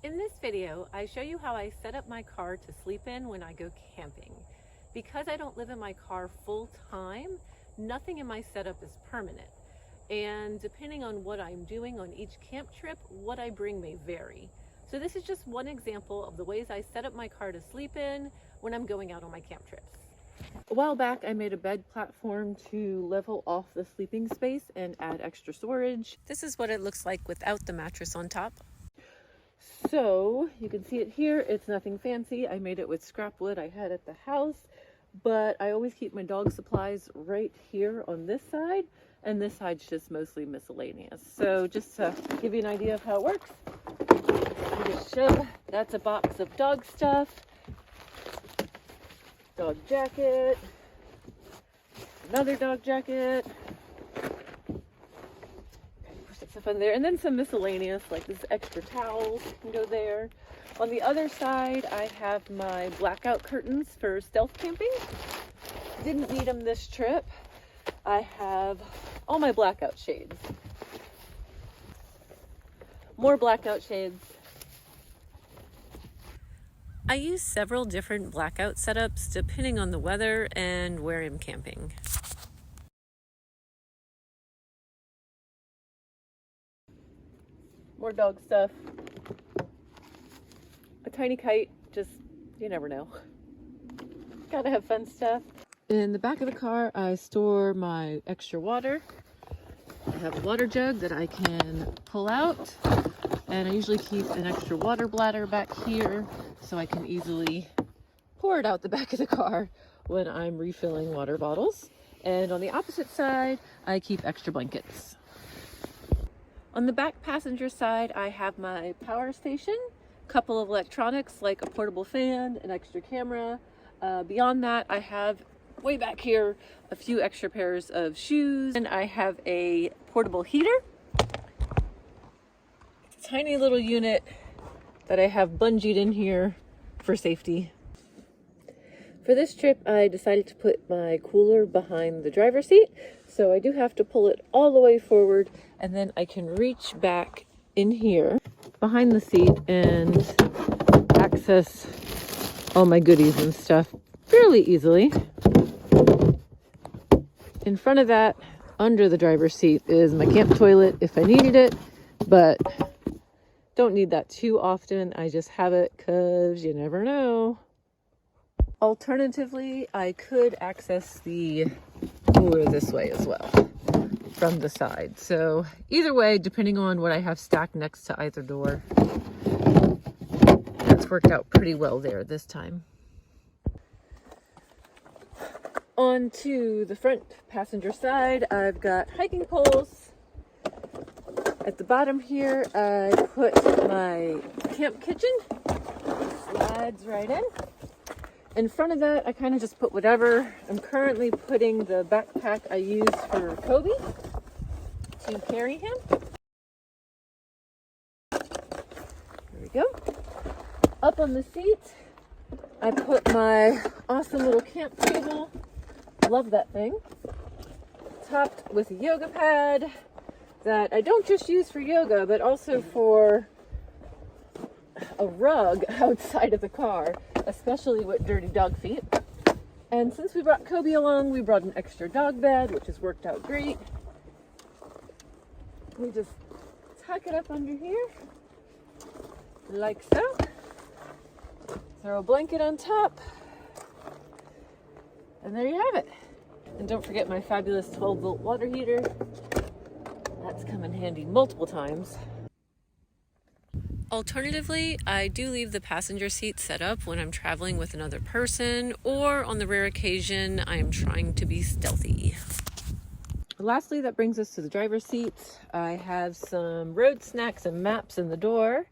In this video, I show you how I set up my car to sleep in when I go camping. Because I don't live in my car full time, nothing in my setup is permanent. And depending on what I'm doing on each camp trip, what I bring may vary. So this is just one example of the ways I set up my car to sleep in when I'm going out on my camp trips. A while back, I made a bed platform to level off the sleeping space and add extra storage. This is what it looks like without the mattress on top. So you can see it here. It's nothing fancy. I made it with scrap wood I had at the house, but I always keep my dog supplies right here on this side, and this side's just mostly miscellaneous. So just to give you an idea of how it works, you just shove, that's a box of dog stuff, dog jacket, another dog jacket, stuff in there, and then some miscellaneous like this extra towels can go there. On the other side, I have my blackout curtains for stealth camping. Didn't need them this trip. I have all my blackout shades. More blackout shades. I use several different blackout setups depending on the weather and where I'm camping. More dog stuff. A tiny kite, just, you never know. Gotta have fun stuff. In the back of the car, I store my extra water. I have a water jug that I can pull out, and I usually keep an extra water bladder back here so I can easily pour it out the back of the car when I'm refilling water bottles. And on the opposite side, I keep extra blankets. On the back passenger side, I have my power station, a couple of electronics like a portable fan, an extra camera. Beyond that, I have way back here a few extra pairs of shoes, and I have a portable heater. It's a tiny little unit that I have bungeed in here for safety. For this trip, I decided to put my cooler behind the driver's seat, so I do have to pull it all the way forward, and then I can reach back in here behind the seat and access all my goodies and stuff fairly easily. In front of that, under the driver's seat, is my camp toilet if I needed it, but don't need that too often. I just have it because you never know. Alternatively, I could access the cooler this way as well from the side. So either way, depending on what I have stacked next to either door, that's worked out pretty well there this time. On to the front passenger side, I've got hiking poles. At the bottom here, I put my camp kitchen. Slides right in. In front of that, I kind of just put whatever. I'm currently putting the backpack I use for Kobe to carry him. There we go. Up on the seat, I put my awesome little camp table. Love that thing. Topped with a yoga pad that I don't just use for yoga, but also for a rug outside of the car, especially with dirty dog feet. And since we brought Kobe along, we brought an extra dog bed, which has worked out great. We just tuck it up under here, like so. Throw a blanket on top, and there you have it. And don't forget my fabulous 12-volt water heater. That's come in handy multiple times. Alternatively, I do leave the passenger seat set up when I'm traveling with another person, or on the rare occasion I am trying to be stealthy. Lastly, that brings us to the driver's seat. I have some road snacks and maps in the door.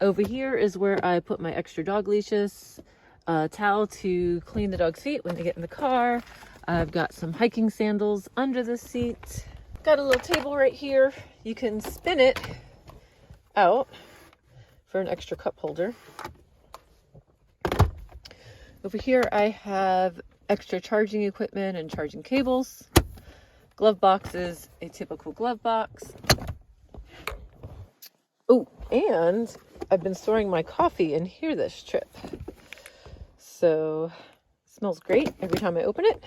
Over here is where I put my extra dog leashes, a towel to clean the dog's feet when they get in the car. I've got some hiking sandals under the seat. Got a little table right here. You can spin it out for an extra cup holder. Over here I have extra charging equipment and charging cables. Glove boxes, a typical glove box. Oh, and I've been storing my coffee in here this trip. So it smells great every time I open it.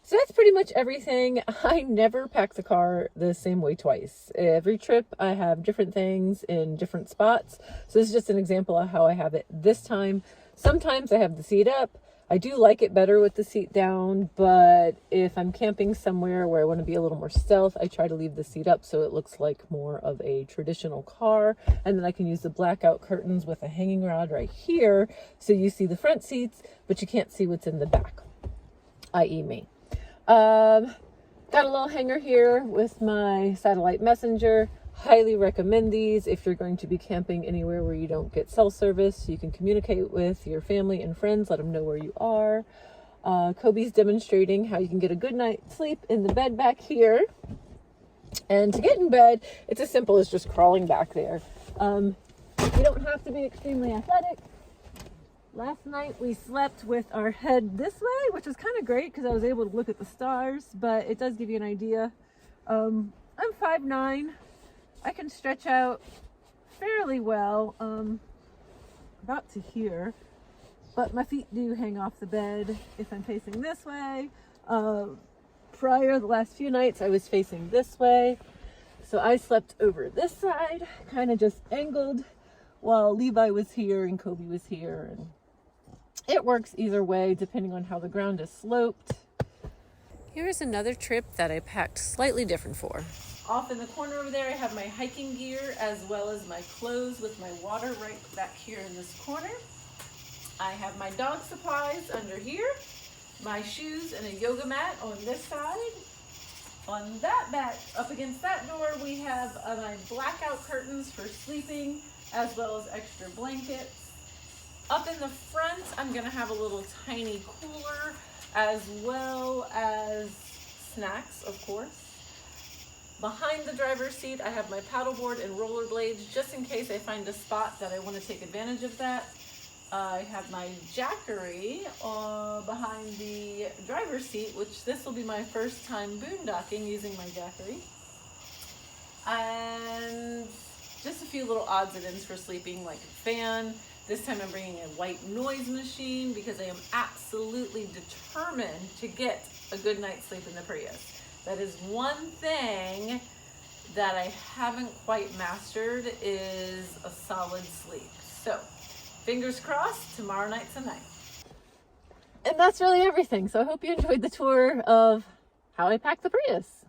So that's pretty much everything. I never pack the car the same way twice. Every trip I have different things in different spots. So this is just an example of how I have it this time. Sometimes I have the seat up. I do like it better with the seat down, but if I'm camping somewhere where I want to be a little more stealth, I try to leave the seat up so it looks like more of a traditional car. And then I can use the blackout curtains with a hanging rod right here so you see the front seats, but you can't see what's in the back, i.e. me. Got a little hanger here with my satellite messenger. Highly recommend these if you're going to be camping anywhere where you don't get cell service. You can communicate with your family and friends, let them know where you are. Kobe's demonstrating how you can get a good night's sleep in the bed back here. And to get in bed, it's as simple as just crawling back there. You don't have to be extremely athletic. Last night we slept with our head this way, which was kind of great because I was able to look at the stars, but it does give you an idea. I'm 5'9". I can stretch out fairly well, about to here, but my feet do hang off the bed if I'm facing this way. The last few nights I was facing this way, so I slept over this side, kind of just angled while Levi was here and Kobe was here, and it works either way depending on how the ground is sloped. Here's another trip that I packed slightly different for. Off in the corner over there I have my hiking gear as well as my clothes with my water right back here in this corner. I have my dog supplies under here, my shoes and a yoga mat on this side. On that back, up against that door, we have my blackout curtains for sleeping as well as extra blankets. Up in the front, I'm gonna have a little tiny cooler as well as snacks, of course. Behind the driver's seat, I have my paddleboard and rollerblades just in case I find a spot that I want to take advantage of that. I have my Jackery behind the driver's seat, which this will be my first time boondocking using my Jackery. And just a few little odds and ends for sleeping, like a fan. This time I'm bringing a white noise machine because I am absolutely determined to get a good night's sleep in the Prius. That is one thing that I haven't quite mastered, is a solid sleep. So fingers crossed, tomorrow night's a night. And that's really everything. So I hope you enjoyed the tour of how I packed the Prius.